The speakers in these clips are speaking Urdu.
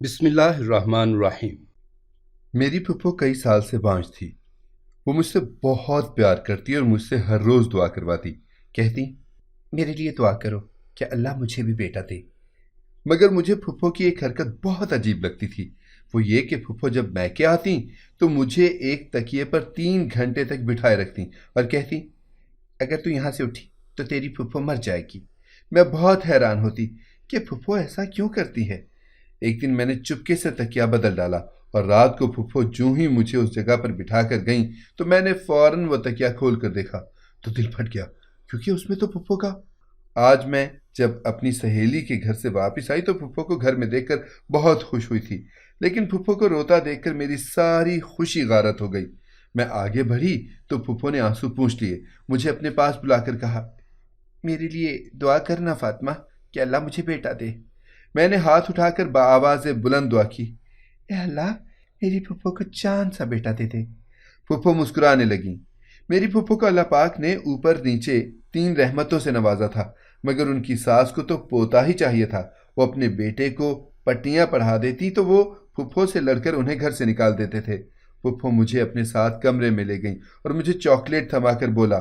بسم اللہ الرحمن الرحیم۔ میری پھپھو کئی سال سے بانجھ تھی۔ وہ مجھ سے بہت پیار کرتی اور مجھ سے ہر روز دعا کرواتی، کہتی میرے لیے دعا کرو کہ اللہ مجھے بھی بیٹا دے۔ مگر مجھے پھپھو کی ایک حرکت بہت عجیب لگتی تھی، وہ یہ کہ پھپھو جب میکے آتی تو مجھے ایک تکیے پر 3 گھنٹے تک بٹھائے رکھتی اور کہتی اگر تو یہاں سے اٹھی تو تیری پھپھو مر جائے گی۔ میں بہت حیران ہوتی کہ پھپھو ایسا کیوں کرتی ہے۔ ایک دن میں نے چپکے سے تکیا بدل ڈالا اور رات کو پھپھو جو ہی مجھے اس جگہ پر بٹھا کر گئیں تو میں نے فوراً وہ تکیا کھول کر دیکھا تو دل پھٹ گیا، کیونکہ اس میں تو پھپھو کا۔ آج میں جب اپنی سہیلی کے گھر سے واپس آئی تو پھپھو کو گھر میں دیکھ کر بہت خوش ہوئی تھی، لیکن پھپھو کو روتا دیکھ کر میری ساری خوشی غارت ہو گئی۔ میں آگے بڑھی تو پھپھو نے آنسو پوچھ لیے، مجھے اپنے پاس بلا کر کہا میرے لیے دعا کرنا فاطمہ کہ اللہ مجھے بیٹا دے۔ میں نے ہاتھ اٹھا کر بآواز بلند دعا کی، اے اللہ میری پھپھو کو چاند سا بیٹا دے دے۔ پھپھو مسکرانے لگیں۔ میری پھپھو کو اللہ پاک نے اوپر نیچے 3 رحمتوں سے نوازا تھا، مگر ان کی ساس کو تو پوتا ہی چاہیے تھا۔ وہ اپنے بیٹے کو پٹیاں پڑھا دیتی تو وہ پھپھو سے لڑ کر انہیں گھر سے نکال دیتے تھے۔ پھپھو مجھے اپنے ساتھ کمرے میں لے گئیں اور مجھے چاکلیٹ تھما کر بولا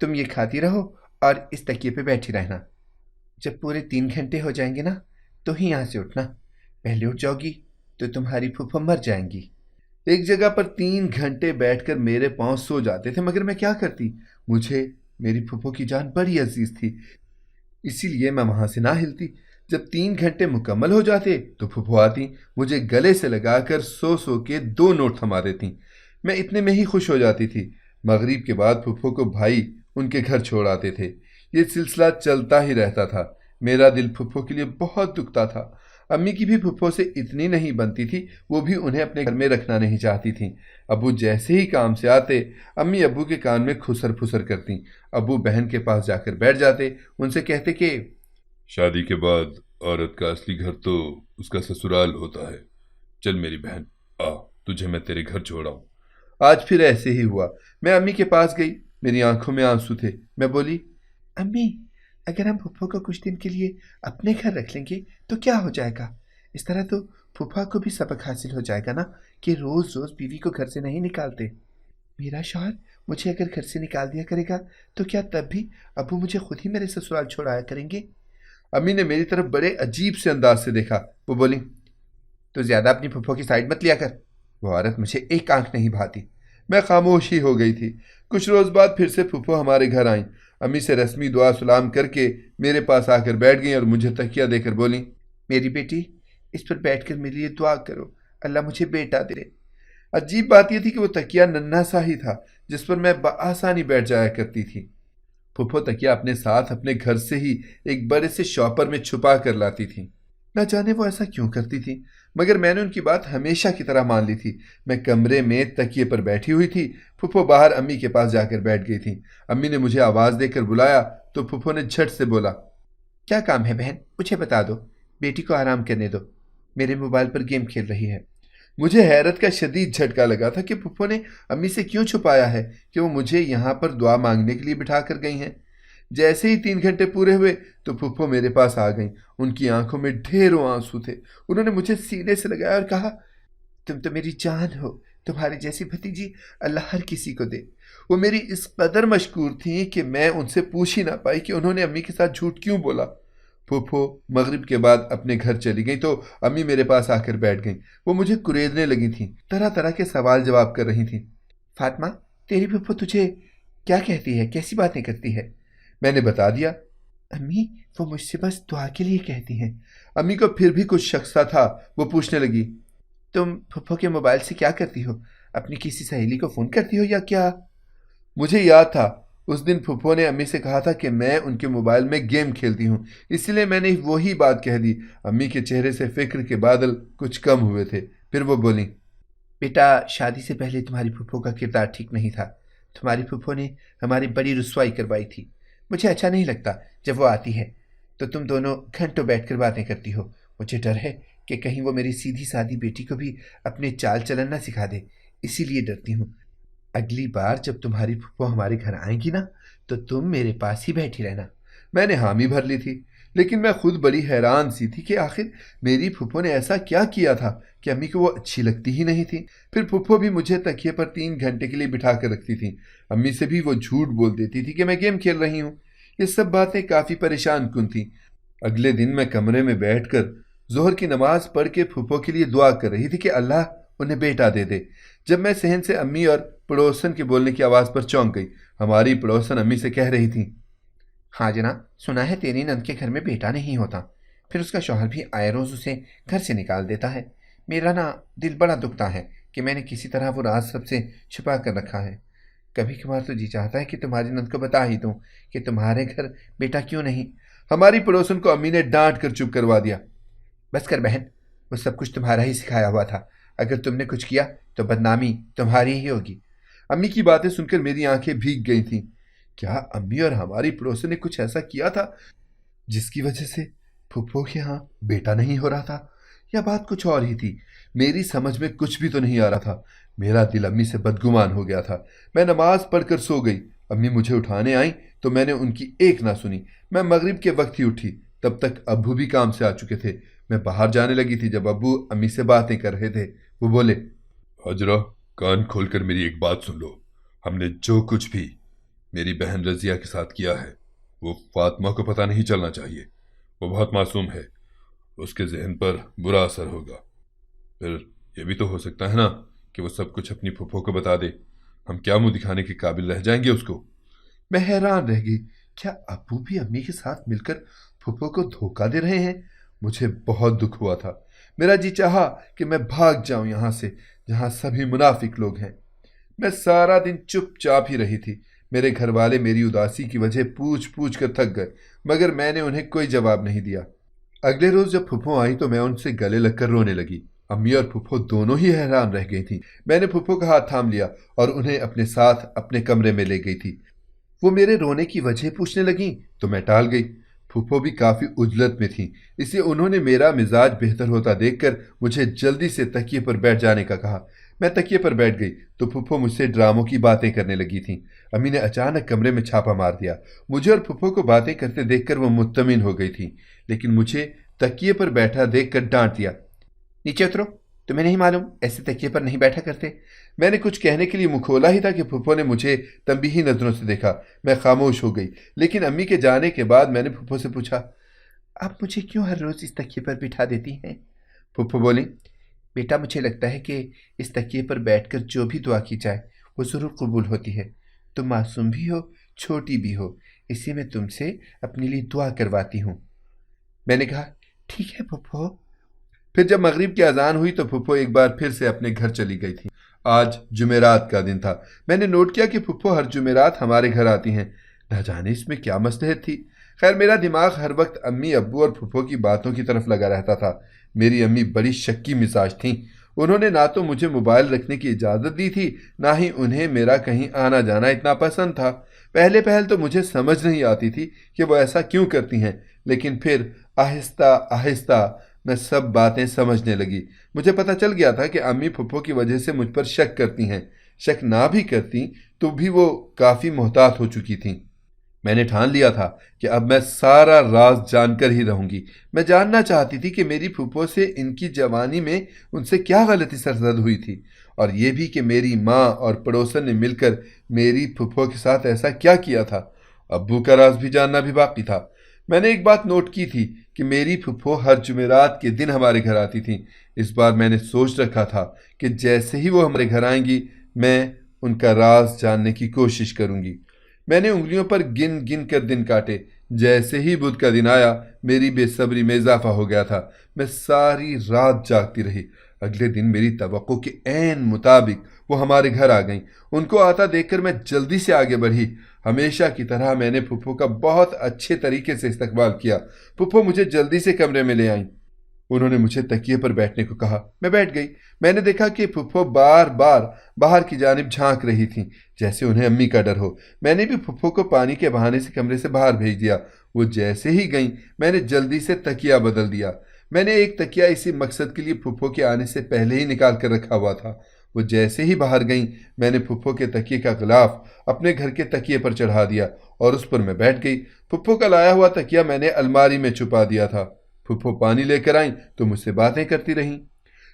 تم یہ کھاتی رہو اور اس تکیے پہ بیٹھی رہنا، جب پورے 3 گھنٹے ہو جائیں گے نا تو ہی یہاں سے اٹھنا، پہلے اٹھ جاؤ گی تو تمہاری پھپھو مر جائیں گی۔ ایک جگہ پر 3 گھنٹے بیٹھ کر میرے پاؤں سو جاتے تھے، مگر میں کیا کرتی، مجھے میری پھپھو کی جان بڑی عزیز تھی، اسی لیے میں وہاں سے نہ ہلتی۔ جب 3 گھنٹے مکمل ہو جاتے تو پھپھو آتی، مجھے گلے سے لگا کر سو سو کے 2 نوٹ تھما دیتی۔ میں اتنے میں ہی خوش ہو جاتی تھی۔ مغرب کے بعد پھپھو کو بھائی ان کے گھر چھوڑ آتے تھے۔ یہ سلسلہ چلتا ہی رہتا تھا۔ میرا دل پھپھو کے لیے بہت دکھتا تھا۔ امی کی بھی پھپھو سے اتنی نہیں بنتی تھی، وہ بھی انہیں اپنے گھر میں رکھنا نہیں چاہتی تھیں۔ ابو جیسے ہی کام سے آتے امی ابو کے کان میں خسر پھسر کرتی، ابو بہن کے پاس جا کر بیٹھ جاتے، ان سے کہتے کہ شادی کے بعد عورت کا اصلی گھر تو اس کا سسرال ہوتا ہے، چل میری بہن آ تجھے میں تیرے گھر چھوڑاؤں۔ آج پھر ایسے ہی ہوا۔ میں امی کے پاس گئی، میری آنکھوں میں آنسو تھے۔ میں بولی امی اگر ہم پھپھو کو کچھ دن کے لیے اپنے گھر رکھ لیں گے تو کیا ہو جائے گا؟ اس طرح تو پھپھا کو بھی سبق حاصل ہو جائے گا نا کہ روز روز بیوی کو گھر سے نہیں نکالتے۔ میرا شوہر مجھے اگر گھر سے نکال دیا کرے گا تو کیا تب بھی ابو مجھے خود ہی میرے سسرال چھوڑایا کریں گے؟ امی نے میری طرف بڑے عجیب سے انداز سے دیکھا۔ وہ بولی تو زیادہ اپنی پھپھو کی سائڈ مت لیا کر، وہ عورت مجھے ایک آنکھ نہیں بھاتی۔ میں خاموش ہی ہو گئی تھی۔ کچھ روز بعد پھر سے پھپھو ہمارے گھر آئیں۔ امی سے رسمی دعا سلام کر کے میرے پاس آ کر بیٹھ گئیں اور مجھے تکیہ دے کر بولیں میری بیٹی اس پر بیٹھ کر میرے لیے دعا کرو، اللہ مجھے بیٹا دے۔ عجیب بات یہ تھی کہ وہ تکیہ ننھا سا ہی تھا جس پر میں بآسانی بیٹھ جایا کرتی تھی۔ پھپھو تکیہ اپنے ساتھ اپنے گھر سے ہی ایک بڑے سے شاپر میں چھپا کر لاتی تھی۔ نہ جانے وہ ایسا کیوں کرتی تھی، مگر میں نے ان کی بات ہمیشہ کی طرح مان لی تھی۔ میں کمرے میں تکیے پر بیٹھی ہوئی تھی، پھپھو باہر امی کے پاس جا کر بیٹھ گئی تھی۔ امی نے مجھے آواز دے کر بلایا تو پھپھو نے جھٹ سے بولا کیا کام ہے بہن، مجھے بتا دو، بیٹی کو آرام کرنے دو، میرے موبائل پر گیم کھیل رہی ہے۔ مجھے حیرت کا شدید جھٹکا لگا تھا کہ پھپھو نے امی سے کیوں چھپایا ہے کہ وہ مجھے یہاں پر دعا مانگنے کے لیے بٹھا کر گئی ہیں۔ جیسے ہی 3 گھنٹے پورے ہوئے تو پھپھو میرے پاس آ گئیں۔ ان کی آنکھوں میں ڈھیروں آنسو تھے۔ انہوں نے مجھے سینے سے لگایا اور کہا تم تو میری جان ہو، تمہاری جیسی بھتیجی اللہ ہر کسی کو دے۔ وہ میری اس قدر مشکور تھیں کہ میں ان سے پوچھ ہی نہ پائی کہ انہوں نے امی کے ساتھ جھوٹ کیوں بولا۔ پھپھو مغرب کے بعد اپنے گھر چلی گئیں تو امی میرے پاس آ کر بیٹھ گئیں۔ وہ مجھے کریدنے لگی تھیں، طرح طرح کے سوال جواب کر رہی تھیں۔ فاطمہ تیری پھپھو تجھے کیا کہتی ہے، کیسی باتیں کرتی ہے؟ میں نے بتا دیا۔ امی وہ مجھ سے بس دعا کے لیے کہتی ہیں۔ امی کو پھر بھی کچھ شک سا تھا، وہ پوچھنے لگی تم پھپھو کے موبائل سے کیا کرتی ہو، اپنی کسی سہیلی کو فون کرتی ہو یا کیا؟ مجھے یاد تھا اس دن پھپھو نے امی سے کہا تھا کہ میں ان کے موبائل میں گیم کھیلتی ہوں، اس لیے میں نے وہی بات کہہ دی۔ امی کے چہرے سے فکر کے بادل کچھ کم ہوئے تھے، پھر وہ بولیں بیٹا شادی سے پہلے تمہاری پھپھو کا کردار ٹھیک نہیں تھا، تمہاری پھپھو نے ہماری بڑی رسوائی کروائی تھی۔ مجھے اچھا نہیں لگتا جب وہ آتی ہے تو تم دونوں گھنٹوں بیٹھ کر باتیں کرتی ہو۔ مجھے ڈر ہے کہ کہیں وہ میری سیدھی سادھی بیٹی کو بھی اپنے چال چلن نہ سکھا دے، اسی لیے ڈرتی ہوں۔ اگلی بار جب تمہاری پھپھو ہمارے گھر آئیں گی نا تو تم میرے پاس ہی بیٹھی رہنا۔ میں نے حامی بھر لی تھی۔ لیکن میں خود بڑی حیران سی تھی کہ آخر میری پھپھو نے ایسا کیا کیا تھا کہ امی کو وہ اچھی لگتی ہی نہیں تھی۔ پھر پھپھو بھی مجھے تکیے پر 3 گھنٹے کے لیے بٹھا کر رکھتی تھیں۔ امی سے بھی وہ جھوٹ بول دیتی تھی کہ میں گیم کھیل رہی ہوں۔ یہ سب باتیں کافی پریشان کن تھیں۔ اگلے دن میں کمرے میں بیٹھ کر ظہر کی نماز پڑھ کے پھپھو کے لیے دعا کر رہی تھی کہ اللہ انہیں بیٹا دے دے، جب میں صحن سے امی اور پڑوسن کے بولنے کی آواز پر چونک گئی۔ ہماری پڑوسن امی سے کہہ رہی تھی، ہاں جناب، سنا ہے تیری نند کے گھر میں بیٹا نہیں ہوتا، پھر اس کا شوہر بھی آئے روز اسے گھر سے نکال دیتا ہے۔ میرا دل بڑا دکھتا ہے کہ میں نے کسی طرح وہ راز سب سے چھپا کر رکھا ہے۔ کبھی کبھار تو جی چاہتا ہے کہ تمہاری نند کو بتا ہی دوں کہ تمہارے گھر بیٹا کیوں نہیں۔ ہماری پڑوسن کو امی نے ڈانٹ کر چپ کروا دیا۔ بس کر بہن، وہ سب کچھ تمہارا ہی سکھایا ہوا تھا، اگر تم نے کچھ کیا تو بدنامی تمہاری ہی ہوگی۔ امی کی باتیں سن کر میری آنکھیں بھیگ گئی تھیں۔ کیا امی اور ہماری پڑوسن نے کچھ ایسا کیا تھا جس کی وجہ سے پھپھو کے ہاں بیٹا نہیں ہو رہا تھا، یا بات کچھ اور ہی تھی؟ میری سمجھ میں کچھ بھی تو نہیں آ رہا تھا۔ میرا دل امی سے بدگمان ہو گیا تھا۔ میں نماز پڑھ کر سو گئی۔ امی مجھے اٹھانے آئیں تو میں نے ان کی ایک نہ سنی۔ میں مغرب کے وقت ہی اٹھی، تب تک ابو بھی کام سے آ چکے تھے۔ میں باہر جانے لگی تھی جب ابو امی سے باتیں کر رہے تھے۔ وہ بولے، حجرہ، کان کھول کر میری ایک بات سن لو۔ ہم نے جو کچھ بھی میری بہن رضیہ کے ساتھ کیا ہے وہ فاطمہ کو پتہ نہیں چلنا چاہیے۔ وہ بہت معصوم ہے، اس کے ذہن پر برا اثر ہوگا۔ پھر یہ بھی تو ہو سکتا ہے نا کہ وہ سب کچھ اپنی پھپھو کو بتا دے۔ ہم کیا منہ دکھانے کے قابل رہ جائیں گے اس کو؟ میں حیران رہ گئی، کیا ابو بھی امی کے ساتھ مل کر پھپھو کو دھوکہ دے رہے ہیں؟ مجھے بہت دکھ ہوا تھا۔ میرا جی چاہا کہ میں بھاگ جاؤں یہاں سے جہاں سبھی منافق لوگ ہیں۔ میں سارا دن چپ چاپ ہی رہی تھی۔ میرے گھر والے میری اداسی کی وجہ پوچھ پوچھ کر تھک گئے، مگر میں نے انہیں کوئی جواب نہیں دیا۔ اگلے روز جب پھپھو آئی تو میں ان سے گلے لگ کر رونے لگی۔ امی اور پھپھو دونوں ہی حیران رہ گئی تھیں۔ میں نے پھپھو کا ہاتھ تھام لیا اور انہیں اپنے ساتھ اپنے کمرے میں لے گئی تھی۔ وہ میرے رونے کی وجہ پوچھنے لگیں تو میں ٹال گئی۔ پھپھو بھی کافی عجلت میں تھیں، اس لیے انہوں نے میرا مزاج بہتر ہوتا دیکھ کر مجھے جلدی سے تکیے پر بیٹھ جانے کا کہا۔ میں تکیے پر بیٹھ گئی تو پھپھو مجھ سے ڈراموں کی باتیں کرنے لگی تھیں۔ امی نے اچانک کمرے میں چھاپا مار دیا۔ مجھے اور پھپھو کو باتیں کرتے دیکھ کر وہ مطمئن ہو گئی تھیں، لیکن مجھے تکیے پر بیٹھا دیکھ کر ڈانٹ دیا۔ نیچے اترو، تمہیں نہیں معلوم ایسے تکیے پر نہیں بیٹھا کرتے؟ میں نے کچھ کہنے کے لیے منہ کھولا ہی تھا کہ پھپھو نے مجھے تنبیہی نظروں سے دیکھا۔ میں خاموش ہو گئی، لیکن امی کے جانے کے بعد میں نے پھپھو سے پوچھا، آپ مجھے کیوں ہر روز اس تکیے پر بٹھا دیتی ہیں؟ پھپھو بولی، بیٹا مجھے لگتا ہے کہ اس تکیے پر بیٹھ کر جو بھی دعا کی جائے وہ ضرور قبول ہوتی ہے۔ تم معصوم بھی ہو، چھوٹی بھی ہو، اسی میں تم سے اپنے لیے دعا کرواتی ہوں۔ میں نے کہا، ٹھیک ہے پھپھو۔ پھر جب مغرب کی اذان ہوئی تو پھپھو ایک بار پھر سے اپنے گھر چلی گئی تھی۔ آج جمعرات کا دن تھا۔ میں نے نوٹ کیا کہ پھپھو ہر جمعرات ہمارے گھر آتی ہیں۔ نہ جانے اس میں کیا مصلحت تھی۔ خیر، میرا دماغ ہر وقت امی، ابو اور پھپھو کی باتوں کی طرف لگا رہتا تھا۔ میری امی بڑی شکی مزاج تھیں۔ انہوں نے نہ تو مجھے موبائل رکھنے کی اجازت دی تھی، نہ ہی انہیں میرا کہیں آنا جانا اتنا پسند تھا۔ پہل تو مجھے سمجھ نہیں آتی تھی کہ وہ ایسا کیوں کرتی ہیں، لیکن پھر آہستہ آہستہ میں سب باتیں سمجھنے لگی۔ مجھے پتہ چل گیا تھا کہ امی پھپھو کی وجہ سے مجھ پر شک کرتی ہیں۔ شک نہ بھی کرتی تو بھی وہ کافی محتاط ہو چکی تھیں۔ میں نے ٹھان لیا تھا کہ اب میں سارا راز جان کر ہی رہوں گی۔ میں جاننا چاہتی تھی کہ میری پھپھو سے ان کی جوانی میں ان سے کیا غلطی سرزد ہوئی تھی، اور یہ بھی کہ میری ماں اور پڑوسن نے مل کر میری پھپھو کے ساتھ ایسا کیا کیا تھا۔ ابو کا راز بھی جاننا بھی باقی تھا۔ میں نے ایک بات نوٹ کی تھی کہ میری پھپھو ہر جمعرات کے دن ہمارے گھر آتی تھیں۔ اس بار میں نے سوچ رکھا تھا کہ جیسے ہی وہ ہمارے گھر آئیں گی میں ان کا راز جاننے کی کوشش کروں گی۔ میں نے انگلیوں پر گن گن کر دن کاٹے۔ جیسے ہی بدھ کا دن آیا میری بے صبری میں اضافہ ہو گیا تھا۔ میں ساری رات جاگتی رہی۔ اگلے دن میری توقع کے عین مطابق وہ ہمارے گھر آ گئیں۔ ان کو آتا دیکھ کر میں جلدی سے آگے بڑھی۔ ہمیشہ کی طرح میں نے پھپھو کا بہت اچھے طریقے سے استقبال کیا۔ پھپھو مجھے جلدی سے کمرے میں لے آئیں۔ انہوں نے مجھے تکیے پر بیٹھنے کو کہا۔ میں بیٹھ گئی۔ میں نے دیکھا کہ پھپھو بار بار باہر کی جانب جھانک رہی تھیں، جیسے انہیں امی کا ڈر ہو۔ میں نے بھی پھپھو کو پانی کے بہانے سے کمرے سے باہر بھیج دیا۔ وہ جیسے ہی گئیں میں نے جلدی سے تکیہ بدل دیا۔ میں نے ایک تکیہ اسی مقصد کے لیے پھپھو کے آنے سے پہلے ہی نکال کر رکھا ہوا تھا۔ وہ جیسے ہی باہر گئیں میں نے پھپھو کے تکیے کا غلاف اپنے گھر کے تکیے پر چڑھا دیا اور اس پر میں بیٹھ گئی۔ پھپھو کا لایا ہوا تکیہ میں نے الماری میں چھپا دیا تھا۔ پھپھو پانی لے کر آئیں تو مجھ سے باتیں کرتی رہیں۔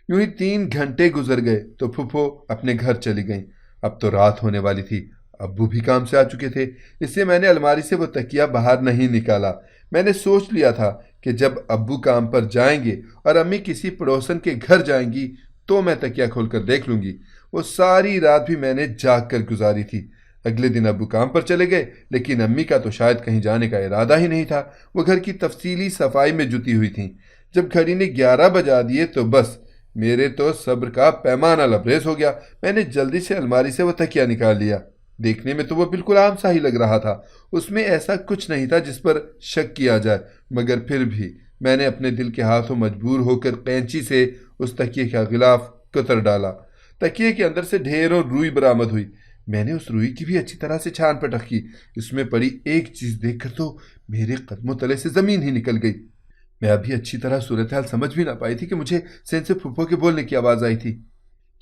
یوں ہی 3 گھنٹے گزر گئے تو پھپھو اپنے گھر چلی گئیں۔ اب تو رات ہونے والی تھی، ابو بھی کام سے آ چکے تھے، اس لیے میں نے الماری سے وہ تکیہ باہر نہیں نکالا۔ میں نے سوچ لیا تھا کہ جب ابو کام پر جائیں گے اور امی کسی پڑوسن کے گھر جائیں گی تو میں تکیہ کھول کر دیکھ لوں گی۔ وہ ساری رات بھی میں نے جاگ کر گزاری تھی۔ اگلے دن ابو کام پر چلے گئے، لیکن امی کا تو شاید کہیں جانے کا ارادہ ہی نہیں تھا۔ وہ گھر کی تفصیلی صفائی میں جٹی ہوئی تھیں۔ جب گھڑی نے 11 بجا دیے تو بس میرے تو صبر کا پیمانہ لبریز ہو گیا۔ میں نے جلدی سے الماری سے وہ تکیہ نکال لیا۔ دیکھنے میں تو وہ بالکل عام سا ہی لگ رہا تھا، اس میں ایسا کچھ نہیں تھا جس پر شک کیا جائے، مگر پھر بھی میں نے اپنے دل کے ہاتھوں مجبور ہو کر قینچی سے اس تکیے کا غلاف کتر ڈالا۔ تکیے کے اندر سے ڈھیروں روئی برآمد ہوئی۔ میں نے اس روئی کی بھی اچھی طرح سے چھان پٹک کی۔ اس میں پڑی ایک چیز دیکھ کر تو میرے قدموں تلے سے زمین ہی نکل گئی۔ میں ابھی اچھی طرح صورتحال سمجھ بھی نہ پائی تھی کہ مجھے سین سے پھپھو کے بولنے کی آواز آئی تھی۔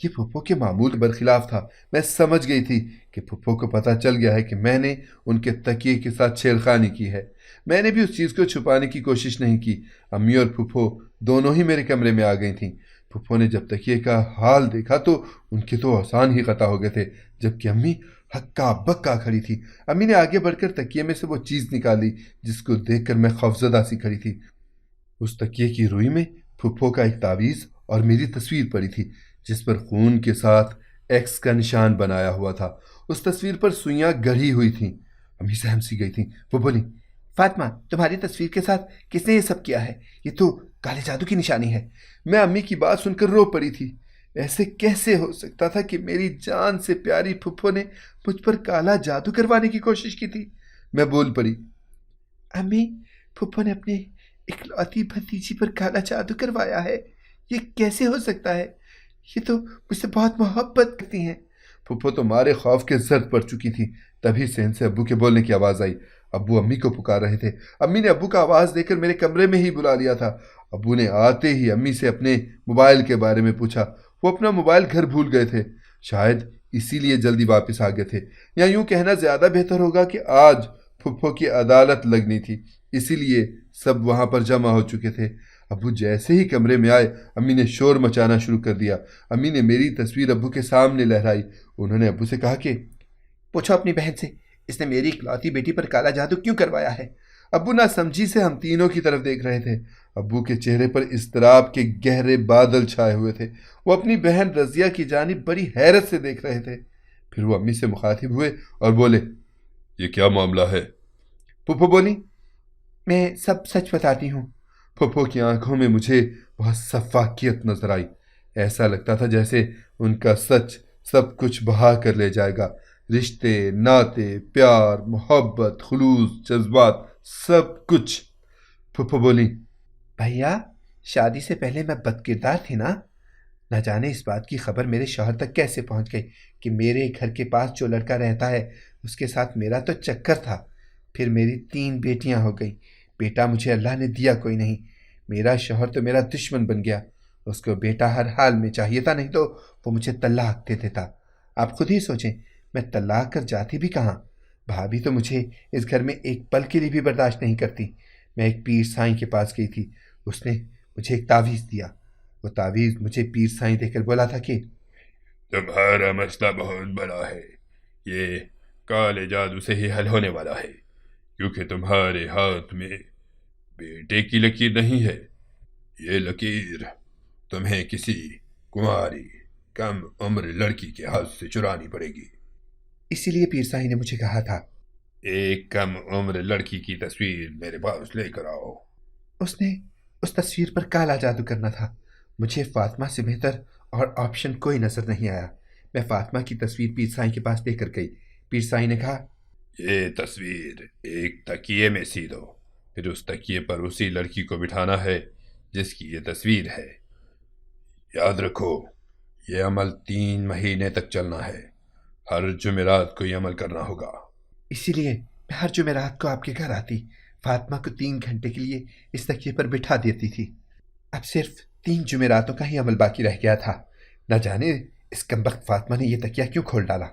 یہ پھپھو کے معمول برخلاف تھا۔ میں سمجھ گئی تھی کہ پھپھو کو پتہ چل گیا ہے کہ میں نے ان کے تکیے کے ساتھ چھیڑخانی کی ہے۔ میں نے بھی اس چیز کو چھپانے کی کوشش نہیں کی۔ امی اور پھپھو دونوں ہی میرے کمرے میں آ گئی تھیں۔ پھپھو نے جب تکیے کا حال دیکھا تو ان کے تو آسان ہی قطع ہو گئے تھے، جبکہ امی ہکا بکا کھڑی تھی۔ امی نے آگے بڑھ کر تکیے میں سے وہ چیز نکالی جس کو دیکھ کر میں خوفزدہ سی کھڑی تھی۔ اس تکیے کی روئی میں پھپھو کا ایک تعویذ اور میری تصویر پڑی تھی، جس پر خون کے ساتھ ایکس کا نشان بنایا ہوا تھا۔ اس تصویر پر سوئیاں گڑھی ہوئی تھیں۔ امی سہم سی گئی تھیں۔ وہ بولی، فاطمہ تمہاری تصویر کے ساتھ کس نے یہ سب کیا ہے؟ یہ تو کالے جادو کی نشانی ہے۔ میں امی کی بات سن کر رو پڑی تھی۔ ایسے کیسے ہو سکتا تھا کہ میری جان سے پیاری پھپھو نے مجھ پر کالا جادو کروانے کی کوشش کی تھی؟ میں بول پڑی، امی پھپھو نے اپنے اکلوتی بھتیجی پر کالا جادو کروایا ہے؟ یہ کیسے ہو سکتا ہے؟ یہ تو مجھ سے بہت محبت کرتی ہیں۔ پھپھو تو مارے خوف کے زرد پڑ چکی تھی۔ تبھی سین سے ابو کے بولنے کی آواز آئی۔ ابو امی کو پکار رہے تھے۔ امی نے ابو کا آواز دے کر میرے کمرے میں ہی بلا لیا تھا۔ ابو نے آتے ہی امی سے اپنے موبائل کے بارے میں پوچھا۔ وہ اپنا موبائل گھر بھول گئے تھے، شاید اسی لیے جلدی واپس آ گئے تھے، یا یوں کہنا زیادہ بہتر ہوگا کہ آج پھپھو کی عدالت لگنی تھی، اسی لیے سب وہاں پر جمع ہو چکے تھے۔ ابو جیسے ہی کمرے میں آئے امی نے شور مچانا شروع کر دیا۔ امی نے میری تصویر ابو کے سامنے لہرائی۔ انہوں نے ابو سے کہا کہ پوچھو اپنی بہن سے، اس نے میری اکلوتی بیٹی پر کالا جادو کیوں کروایا ہے؟ ابو نہ سمجھی سے ہم تینوں کی طرف دیکھ رہے تھے۔ ابو کے چہرے پر اضطراب کے گہرے بادل چھائے ہوئے تھے۔ وہ اپنی بہن رضیہ کی جانب بڑی حیرت سے دیکھ رہے تھے۔ پھر وہ امی سے مخاطب ہوئے اور بولے، یہ کیا معاملہ ہے؟ پھپھو بولی، میں سب سچ بتاتی ہوں۔ پھپھو کی آنکھوں میں مجھے بہت سفاکیت نظر آئی۔ ایسا لگتا تھا جیسے ان کا سچ سب کچھ بہا کر لے جائے گا۔ رشتے، ناطے، پیار، محبت، خلوص، جذبات، سب کچھ۔ پھپھو بولی، بھیا شادی سے پہلے میں بد کردار تھی نا؟ نہ جانے اس بات کی خبر میرے شوہر تک کیسے پہنچ گئی کہ میرے گھر کے پاس جو لڑکا رہتا ہے اس کے ساتھ میرا تو چکر تھا۔ پھر میری 3 بیٹیاں ہو گئیں۔ بیٹا مجھے اللہ نے دیا کوئی نہیں۔ میرا شوہر تو میرا دشمن بن گیا۔ اس کو بیٹا ہر حال میں چاہیے تھا، نہیں تو وہ مجھے طلاق دے دیتا۔ آپ خود ہی سوچیں، میں طلاق کر جاتی بھی کہاں؟ بھابھی تو مجھے اس گھر میں ایک پل کے لیے بھی برداشت نہیں کرتی۔ میں ایک پیر سائیں کے پاس گئی تھی، اس نے مجھے ایک تعویذ دیا۔ وہ تعویذ مجھے پیر سائیں دے کر بولا تھا کہ تمہارا مسئلہ بہت بڑا ہے، یہ کالے جادو سے ہی حل ہونے والا ہے، کیونکہ تمہارے ہاتھ میں بیٹے کی لکیر نہیں ہے۔ یہ لکیر تمہیں کسی کنواری کم عمر لڑکی کے ہاتھ سے چرانی پڑے گی۔ اسی لیے پیر سائیں نے مجھے کہا تھا، ایک کم عمر لڑکی کی تصویر میرے پاس لے کر آؤ۔ اس نے اس تصویر پر کالا جادو کرنا تھا۔ مجھے فاطمہ سے بہتر اور آپشن کوئی نظر نہیں آیا۔ میں فاطمہ کی تصویر پیر سائیں کے پاس لے کر گئی۔ پیر سائیں نے کہا، یہ تصویر ایک تکیے میں سی دو، پھر اس تکیے پر اسی لڑکی کو بٹھانا ہے جس کی یہ تصویر ہے۔ یاد رکھو، یہ عمل 3 مہینے تک چلنا ہے۔ ہر جمعرات کو یہ عمل کرنا ہوگا۔ اسی لیے میں ہر جمعرات کو آپ کے گھر آتی، فاطمہ کو 3 گھنٹے کے لیے اس تکیے پر بٹھا دیتی تھی۔ اب صرف 3 جمعراتوں کا ہی عمل باقی رہ گیا تھا۔ نہ جانے اس کمبخت فاطمہ نے یہ تکیہ کیوں کھول ڈالا؟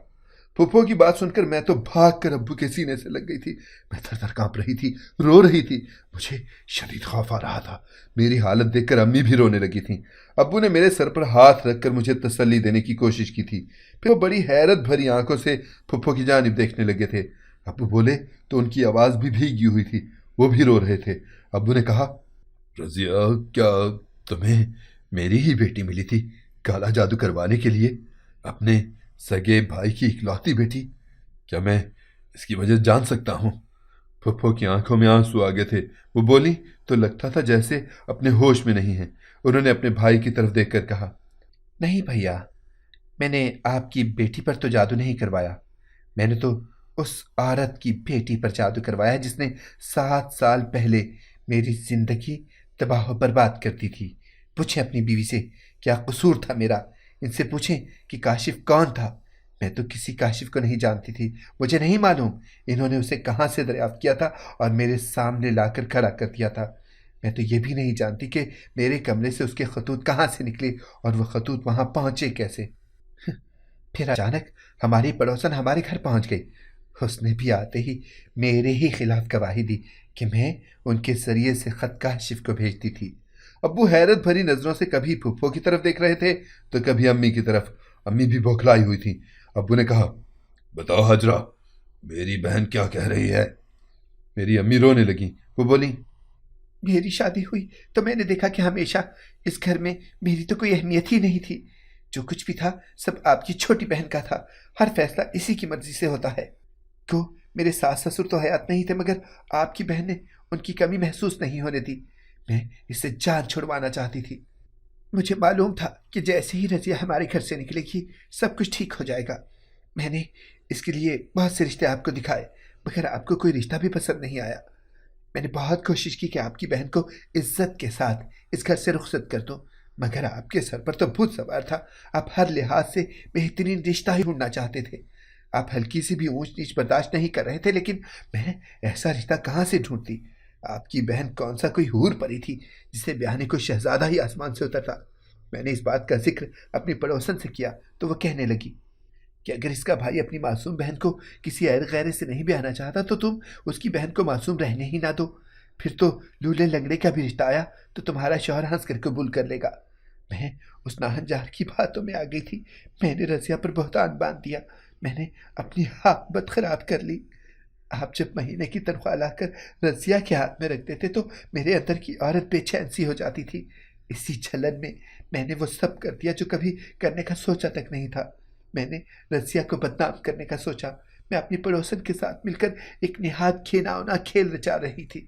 پھپھو کی بات سن کر میں تو بھاگ کر ابو کے سینے سے لگ گئی تھی۔ میں تھر تھر کانپ رہی تھی، رو رہی تھی۔ مجھے شدید خوف آ رہا تھا۔ میری حالت دیکھ کر امی بھی رونے لگی تھیں۔ ابو نے میرے سر پر ہاتھ رکھ کر مجھے تسلی دینے کی کوشش کی تھی۔ پھر وہ بڑی حیرت بھری آنکھوں سے پھپھو کی جانب دیکھنے لگے تھے۔ ابو بولے تو ان کی آواز بھی بھیگی ہوئی تھی، وہ بھی رو رہے تھے۔ ابو نے کہا، رضیہ، کیا تمہیں میری ہی بیٹی ملی تھی کالا جادو کروانے کے لیے؟ اپنے سگے بھائی کی اکلوتی بیٹی؟ کیا میں اس کی وجہ جان سکتا ہوں؟ پھپھو کی آنکھوں میں آنسو آ گئے تھے۔ وہ بولی تو لگتا تھا جیسے اپنے ہوش میں نہیں ہیں۔ انہوں نے اپنے بھائی کی طرف دیکھ کر کہا، نہیں بھیا، میں نے آپ کی بیٹی پر تو جادو نہیں کروایا، میں نے تو اس عورت کی بیٹی پر جادو کروایا جس نے 7 سال پہلے میری زندگی تباہ و برباد کر دی تھی۔ پوچھیں اپنی بیوی سے کیا قصور تھا میرا، ان سے پوچھیں کہ کاشف کون تھا۔ میں تو کسی کاشف کو نہیں جانتی تھی، مجھے نہیں معلوم انہوں نے اسے کہاں سے دریافت کیا تھا اور میرے سامنے لا کر کھڑا کر دیا تھا۔ میں تو یہ بھی نہیں جانتی کہ میرے کمرے سے اس کے خطوط کہاں سے نکلے اور وہ خطوط وہاں پہنچے کیسے۔ پھر اچانک ہماری پڑوسن ہمارے گھر پہنچ گئی۔ اس نے بھی آتے ہی میرے ہی خلاف گواہی دی کہ میں ان کے ذریعے سے خط کاشف کو بھیجتی تھی۔ ابو حیرت بھری نظروں سے کبھی پھپھو کی طرف دیکھ رہے تھے تو کبھی امی کی طرف۔ امی بھی بوکھلائی ہوئی تھی۔ ابو نے کہا، بتاؤ حجرہ، میری بہن کیا کہہ رہی ہے؟ میری امی رونے لگیں۔ وہ بولی، میری شادی ہوئی تو میں نے دیکھا کہ ہمیشہ اس گھر میں میری تو کوئی اہمیت ہی نہیں تھی، جو کچھ بھی تھا سب آپ کی چھوٹی بہن کا تھا، ہر فیصلہ اسی کی مرضی سے ہوتا ہے۔ کو میرے ساس سسر تو حیات نہیں تھے مگر آپ کی بہن نے ان کی کمی محسوس نہیں ہونے دی۔ میں اس سے جان چھڑوانا چاہتی تھی۔ مجھے معلوم تھا کہ جیسے ہی رضیہ ہمارے گھر سے نکلے گی سب کچھ ٹھیک ہو جائے گا۔ میں نے اس کے لیے بہت سے رشتے آپ کو دکھائے مگر آپ کو کوئی رشتہ بھی پسند نہیں آیا۔ میں نے بہت کوشش کی کہ آپ کی بہن کو عزت کے ساتھ اس گھر سے رخصت کر دو مگر آپ کے سر پر تو بھوت سوار تھا۔ آپ ہر لحاظ سے بہترین رشتہ ہی ڈھونڈنا چاہتے تھے۔ آپ ہلکی سی بھی اونچ نیچ برداشت نہیں کر رہے تھے، لیکن میں ایسا رشتہ کہاں سے ڈھونڈتی؟ آپ کی بہن کون سا کوئی حور پری تھی جسے بیانے کو شہزادہ ہی آسمان سے اترتا؟ میں نے اس بات کا ذکر اپنی پڑوسن سے کیا تو وہ کہنے لگی کہ اگر اس کا بھائی اپنی معصوم بہن کو کسی اور غیرے سے نہیں بیانا چاہتا تو تم اس کی بہن کو معصوم رہنے ہی نہ دو، پھر تو لولے لنگڑے کا بھی رشتہ آیا تو تمہارا شوہر ہنس کر قبول کر لے گا۔ میں اس ناہنجار کی باتوں میں آ گئی تھی، میں نے رضیہ پر بہتان باندھ دیا، میں نے اپنی حاکبت خراب کر لی۔ آپ جب مہینے کی تنخواہ لا کر رضیہ کے ہاتھ میں رکھتے تھے تو میرے اندر کی عورت بے چین سی ہو جاتی تھی۔ اسی جلن میں نے وہ سب کر دیا جو کبھی کرنے کا سوچا تک نہیں تھا۔ میں نے رضیہ کو بدنام کرنے کا سوچا۔ میں اپنی پڑوسن کے ساتھ مل کر ایک نہایت کھیناؤنا کھیل رچا رہی تھی۔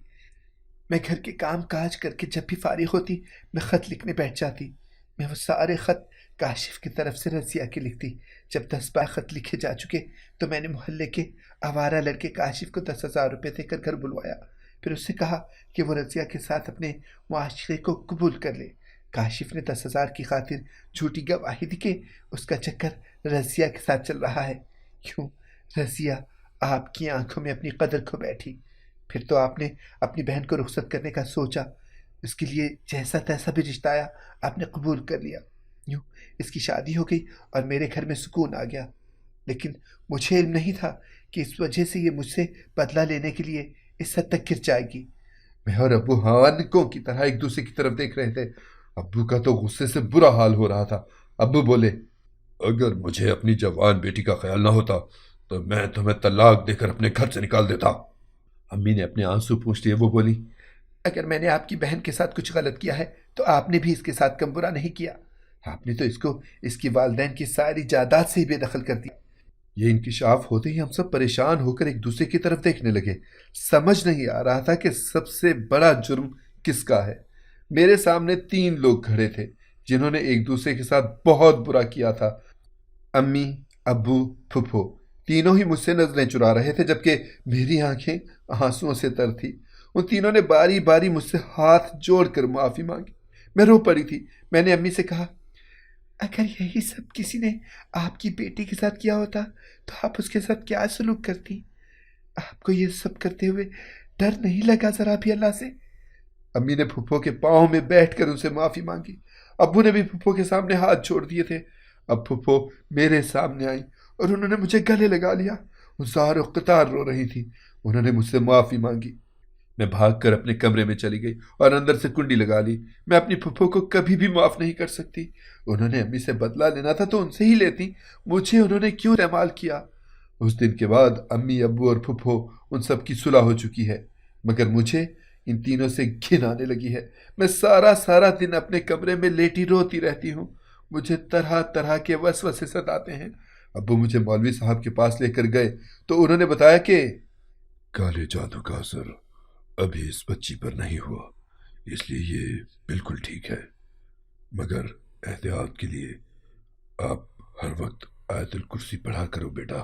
میں گھر کے کام کاج کر کے جب بھی فارغ ہوتی میں خط لکھنے بیٹھ جاتی۔ میں وہ سارے خط کاشف کی طرف سے رضیہ کے لکھتی۔ جب 10 خط لکھے جا چکے تو میں نے محلے کے آوارہ لڑکے کاشف کو 10,000 روپے دے کر گھر بلوایا، پھر اس سے کہا کہ وہ رضیہ کے ساتھ اپنے معاشرے کو قبول کر لے۔ کاشف نے 10,000 کی خاطر جھوٹی گواہی دی کہ اس کا چکر رضیہ کے ساتھ چل رہا ہے۔ کیوں رضیہ آپ کی آنکھوں میں اپنی قدر کھو بیٹھی۔ پھر تو آپ نے اپنی بہن کو رخصت کرنے کا سوچا، اس کے لیے جیسا تیسا بھی رشتہ آیا آپ نے قبول کر لیا۔ یوں اس کی شادی ہو گئی اور میرے گھر میں سکون آ گیا، لیکن مجھے علم نہیں تھا کہ اس وجہ سے یہ مجھ سے بدلہ لینے کے لیے اس حد تک گر جائے گی۔ میں اور ابو ہانکوں کی طرح ایک دوسرے کی طرف دیکھ رہے تھے۔ ابو کا تو غصے سے برا حال ہو رہا تھا۔ ابو بولے، اگر مجھے اپنی جوان بیٹی کا خیال نہ ہوتا تو میں تمہیں طلاق دے کر اپنے گھر سے نکال دیتا۔ امی نے اپنے آنسو پوچھ لیے۔ وہ بولی، اگر میں نے آپ کی بہن کے ساتھ کچھ غلط کیا ہے تو آپ نے بھی اس کے ساتھ کم برا نہیں کیا۔ آپ نے تو اس کو اس کی والدین کی ساری جائیداد سے ہی بے دخل کر دیا۔ یہ انکشاف ہوتے ہی ہم سب پریشان ہو کر ایک دوسرے کی طرف دیکھنے لگے۔ سمجھ نہیں آ رہا تھا کہ سب سے بڑا جرم کس کا ہے۔ میرے سامنے 3 لوگ کھڑے تھے جنہوں نے ایک دوسرے کے ساتھ بہت برا کیا تھا۔ امی، ابو، پھپھو تینوں ہی مجھ سے نظریں چرا رہے تھے، جبکہ میری آنکھیں آنسوؤں سے تر تھی۔ ان تینوں نے باری باری مجھ سے ہاتھ جوڑ کر معافی مانگی۔ میں رو پڑی تھی۔ میں نے امی سے کہا، اگر یہی سب کسی نے آپ کی بیٹی کے ساتھ کیا ہوتا تو آپ اس کے ساتھ کیا سلوک کرتی؟ آپ کو یہ سب کرتے ہوئے ڈر نہیں لگا ذرا بھی اللہ سے؟ امی نے پھپھو کے پاؤں میں بیٹھ کر ان سے معافی مانگی۔ ابو نے بھی پھپھو کے سامنے ہاتھ چھوڑ دیے تھے۔ اب پھپھو میرے سامنے آئی اور انہوں نے مجھے گلے لگا لیا۔ وہ زار و قطار رو رہی تھی۔ انہوں نے مجھ سے معافی مانگی۔ میں بھاگ کر اپنے کمرے میں چلی گئی اور اندر سے کنڈی لگا لی۔ میں اپنی پھپھو کو کبھی بھی معاف نہیں کر سکتی۔ انہوں نے امی سے بدلہ لینا تھا تو ان سے ہی لیتی، مجھے انہوں نے کیوں استعمال کیا؟ اس دن کے بعد امی، ابو اور پھپھو ان سب کی صلح ہو چکی ہے، مگر مجھے ان تینوں سے گھن آنے لگی ہے۔ میں سارا دن اپنے کمرے میں لیٹی روتی رہتی ہوں۔ مجھے طرح طرح کے وسوسے ستاتے ہیں۔ ابو مجھے مولوی صاحب کے پاس لے کر گئے تو انہوں نے بتایا کہ کالے جادو کا اثر ابھی اس بچی پر نہیں ہوا، اس لیے یہ بالکل ٹھیک ہے، مگر احتیاط کے لیے آپ ہر وقت آیت الکرسی پڑھا کرو بیٹا۔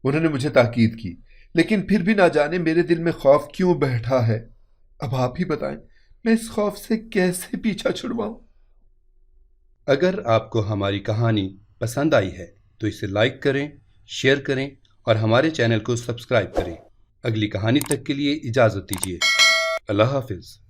انہوں نے مجھے تاکید کی، لیکن پھر بھی نہ جانے میرے دل میں خوف کیوں بیٹھا ہے۔ اب آپ ہی بتائیں میں اس خوف سے کیسے پیچھا چھڑواؤں؟ اگر آپ کو ہماری کہانی پسند آئی ہے تو اسے لائک کریں، شیئر کریں اور ہمارے چینل کو سبسکرائب کریں۔ اگلی کہانی تک کے لیے اجازت دیجیے۔ اللہ حافظ۔